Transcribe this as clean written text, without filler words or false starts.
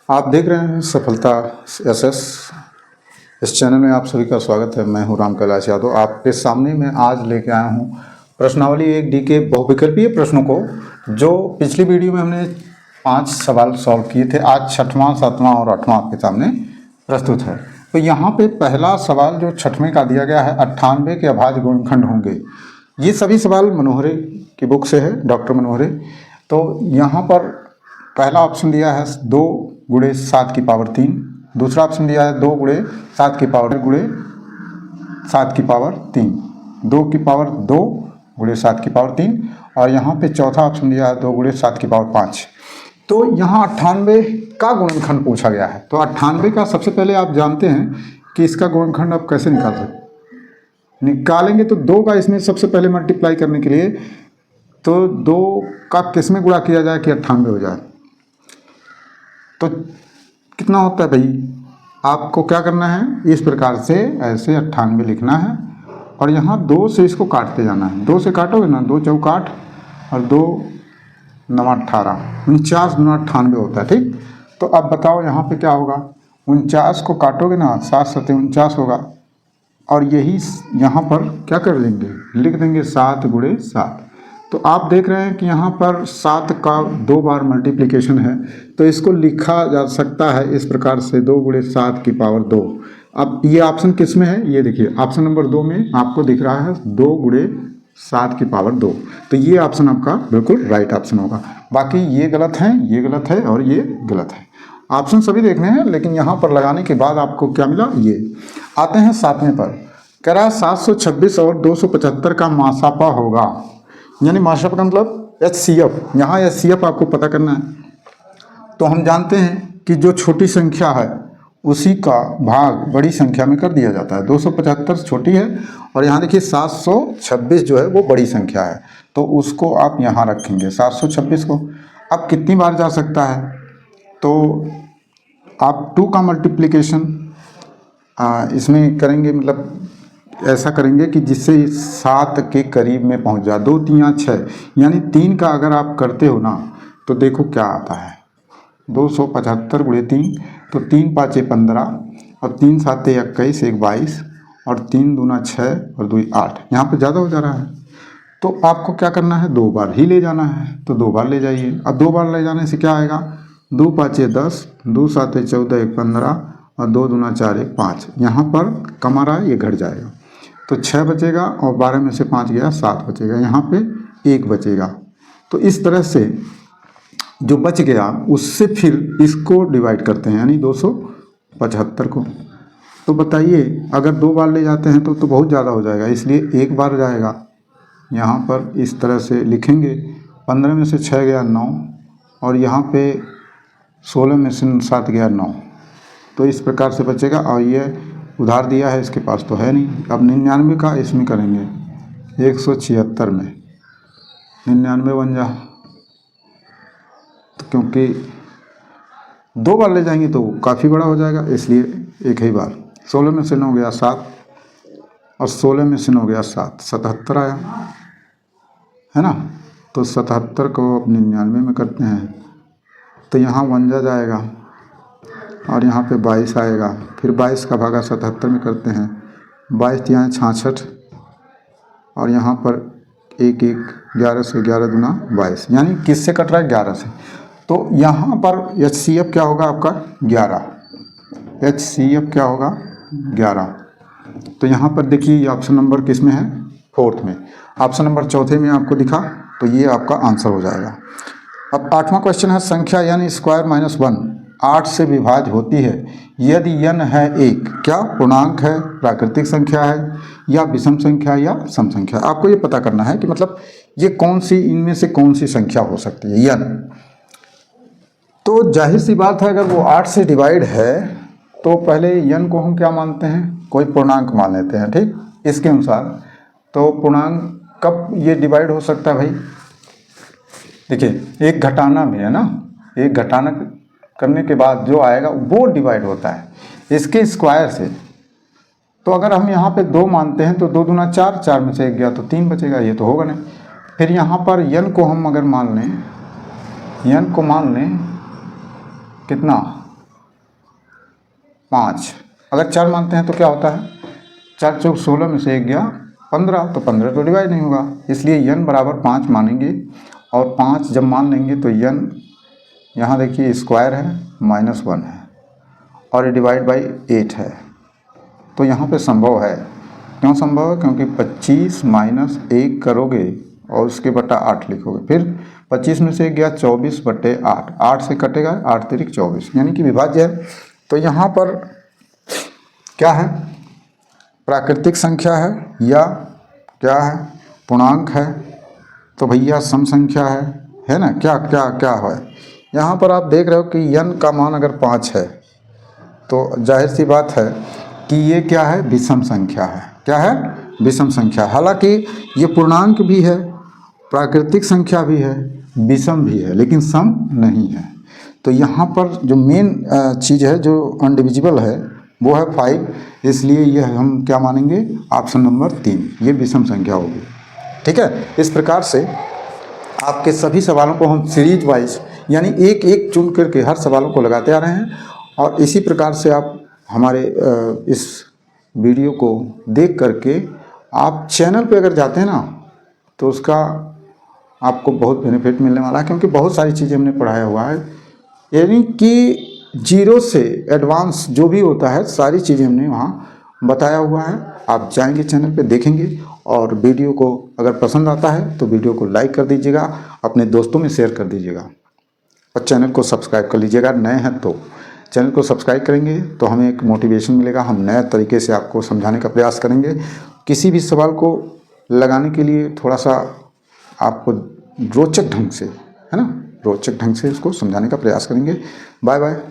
आप देख रहे हैं सफलता एसएस। इस चैनल में आप सभी का स्वागत है। मैं हूं राम कैलाश यादव। आपके सामने मैं आज लेके आया हूं प्रश्नावली 1D के बहुविकल्पीय प्रश्नों को, जो पिछली वीडियो में हमने 5 सवाल सॉल्व किए थे। आज 6वां, 7वां और 8वां आपके सामने प्रस्तुत है। तो यहाँ पे पहला सवाल जो 6वें का दिया गया है, 98 के अभाज्य गुणनखंड होंगे। ये सभी सवाल मनोहरे की बुक से है, डॉक्टर मनोहरे। तो यहाँ पर पहला ऑप्शन दिया है 2 गुणे 7 की पावर 3। दूसरा ऑप्शन दिया है 2 गुणे 7 की पावर 3, 2 की पावर 2 गुणे 7 की पावर 3। और यहाँ पे चौथा ऑप्शन दिया है 2 गुणे 7 की पावर 5। तो यहाँ 98 का गुणनखंड पूछा गया है। तो 98 का सबसे पहले आप जानते हैं कि इसका गुणनखंड आप कैसे निकालेंगे। तो 2 का इसमें सबसे पहले मल्टीप्लाई करने के लिए तो 2 का किस में गुणा किया जाए कि 98 हो जाए। तो कितना होता है भाई, आपको क्या करना है, इस प्रकार से ऐसे 98 लिखना है और यहाँ 2 से इसको काटते जाना है। 2 से काटोगे ना, 2 चौक 8 और 2 9 18, 49 दूना 98 होता है। ठीक, तो अब बताओ यहाँ पे क्या होगा। 49 को काटोगे ना, 7 सत्ते 49 होगा। और यही यहाँ पर क्या कर लेंगे, लिख देंगे 7 गुणे 7। तो आप देख रहे हैं कि यहाँ पर 7 का 2 बार मल्टीप्लिकेशन है, तो इसको लिखा जा सकता है इस प्रकार से 2 गुणे 7 की पावर 2। अब ये ऑप्शन किस में है, ये देखिए ऑप्शन नंबर 2 में आपको दिख रहा है 2 गुणे 7 की पावर 2। तो ये ऑप्शन आपका बिल्कुल राइट ऑप्शन होगा। बाकी ये गलत है, ये गलत है और ये गलत है। ऑप्शन सभी देखने हैं, लेकिन यहाँ पर लगाने के बाद आपको क्या मिला। ये आते हैं 7वें पर। कह रहा है 726 और 275 का मासापा होगा, यानी मासापा का मतलब HCF। यहाँ HCF आपको पता करना है। तो हम जानते हैं कि जो छोटी संख्या है उसी का भाग बड़ी संख्या में कर दिया जाता है। 275 छोटी है और यहाँ देखिए 726 जो है वो बड़ी संख्या है, तो उसको आप यहाँ रखेंगे 726 को। अब कितनी बार जा सकता है, तो आप 2 का मल्टीप्लिकेशन इसमें करेंगे, मतलब ऐसा करेंगे कि जिससे 7 के करीब में पहुंच जाए। 2 3 6, यानी 3 का अगर आप करते हो ना, तो देखो क्या आता है 275 गुणे 3, तो 3 5 15 और 3 7 21, 1 22 और 3 दूना 6 और 2 8। यहाँ पे ज़्यादा हो जा रहा है, तो आपको क्या करना है, 2 बार ही ले जाना है। तो 2 बार ले जाइए। अब 2 बार ले जाने से क्या आएगा, 2 5 10, 2 7 14, 1 15 और 2 दूना 4 1 5। यहाँ पर कम आ रहा है, ये घट जाएगा, तो 6 बचेगा और 12 में से 5 गया, 7 बचेगा। यहाँ पे 1 बचेगा। तो इस तरह से जो बच गया उससे फिर इसको डिवाइड करते हैं, यानी 275 को। तो बताइए, अगर 2 बार ले जाते हैं तो बहुत ज़्यादा हो जाएगा, इसलिए 1 बार जाएगा। यहाँ पर इस तरह से लिखेंगे, 15 में से 6 गया 9 और यहाँ पे 16 में से 7 गया 9। तो इस प्रकार से बचेगा। और ये उधार दिया है, इसके पास तो है नहीं। अब 99 का इसमें करेंगे 176 में, 99 बन जा, तो क्योंकि 2 बार ले जाएंगे तो काफ़ी बड़ा हो जाएगा, इसलिए एक ही बार। 16 में से 9 गया 7 और 16 में से 9 गया 7, 77 आया, है ना। तो 77 को अब 99 में करते हैं, तो यहाँ 1 जाएगा और यहाँ पे 22 आएगा। फिर 22 का भागा 77 में करते हैं, 22 यहाँ 66 और यहाँ पर 1 1, 11 से 11 दूना 22, यानी किससे कट रहा है, 11 से। तो यहाँ पर HCF क्या होगा आपका, 11। HCF क्या होगा, 11। तो यहाँ पर देखिए ये ऑप्शन नंबर किस में है, 4th में। ऑप्शन नंबर 4थे में आपको दिखा, तो ये आपका आंसर हो जाएगा। अब 8वां क्वेश्चन है, संख्या n स्क्वायर माइनस 1 8 से विभाज्य होती है यदि n है 1। क्या पूर्णांक है, प्राकृतिक संख्या है, या विषम संख्या, या सम संख्या। आपको ये पता करना है कि मतलब ये कौन सी, इनमें से कौन सी संख्या हो सकती है n। तो जाहिर सी बात है, अगर वो 8 से डिवाइड है तो पहले n को हम क्या मानते हैं, कोई पूर्णांक मान लेते हैं। ठीक, इसके अनुसार तो पूर्णांक कब ये डिवाइड हो सकता है भाई, देखिए एक घटाना में है ना, एक घटाना करने के बाद जो आएगा वो डिवाइड होता है इसके स्क्वायर से। तो अगर हम यहाँ पे 2 मानते हैं तो 2 दूना 4, 4 में से 1 गया तो 3 बचेगा, ये तो होगा नहीं। फिर यहाँ पर n को हम अगर मान लें, n को मान लें कितना 5। अगर 4 मानते हैं तो क्या होता है, 4 चौक 16 में से 1 गया 15, तो 15 तो डिवाइड नहीं होगा, इसलिए n बराबर 5 मानेंगे। और 5 जब मान लेंगे तो n यहाँ देखिए स्क्वायर है -1 है और ये डिवाइड बाई 8 है, तो यहाँ पे संभव है। क्यों संभव है? क्योंकि 25 माइनस 1 करोगे और उसके बटा 8 लिखोगे, फिर 25 में से 1 गया 24 बटे 8, 8 से कटेगा 8 तिरिक 24, यानी कि विभाज्य है। तो यहाँ पर क्या है, प्राकृतिक संख्या है या क्या है, पूर्णांक है, तो भैया सम संख्या है ना। क्या क्या क्या है, यहाँ पर आप देख रहे हो कि n का मान अगर 5 है तो जाहिर सी बात है कि ये क्या है, विषम संख्या है। क्या है, विषम संख्या। हालांकि ये पूर्णांक भी है, प्राकृतिक संख्या भी है, विषम भी है, लेकिन सम नहीं है। तो यहाँ पर जो मेन चीज़ है जो अनडिविजिबल है वो है 5, इसलिए ये हम क्या मानेंगे, ऑप्शन नंबर 3, ये विषम संख्या होगी। ठीक है, इस प्रकार से आपके सभी सवालों को हम सीरीज वाइज यानी एक एक चुन करके हर सवालों को लगाते आ रहे हैं, और इसी प्रकार से आप हमारे इस वीडियो को देख करके आप चैनल पे अगर जाते हैं ना तो उसका आपको बहुत बेनिफिट मिलने वाला है, क्योंकि बहुत सारी चीज़ें हमने पढ़ाया हुआ है, यानी कि 0 से एडवांस जो भी होता है सारी चीज़ें हमने वहाँ बताया हुआ है। आप जाएंगे चैनल पे देखेंगे, और वीडियो को अगर पसंद आता है तो वीडियो को लाइक कर दीजिएगा, अपने दोस्तों में शेयर कर दीजिएगा, और चैनल को सब्सक्राइब कर लीजिएगा। नए हैं तो चैनल को सब्सक्राइब करेंगे तो हमें एक मोटिवेशन मिलेगा, हम नए तरीके से आपको समझाने का प्रयास करेंगे। किसी भी सवाल को लगाने के लिए थोड़ा सा आपको रोचक ढंग से, है ना, रोचक ढंग से इसको समझाने का प्रयास करेंगे। Bye bye.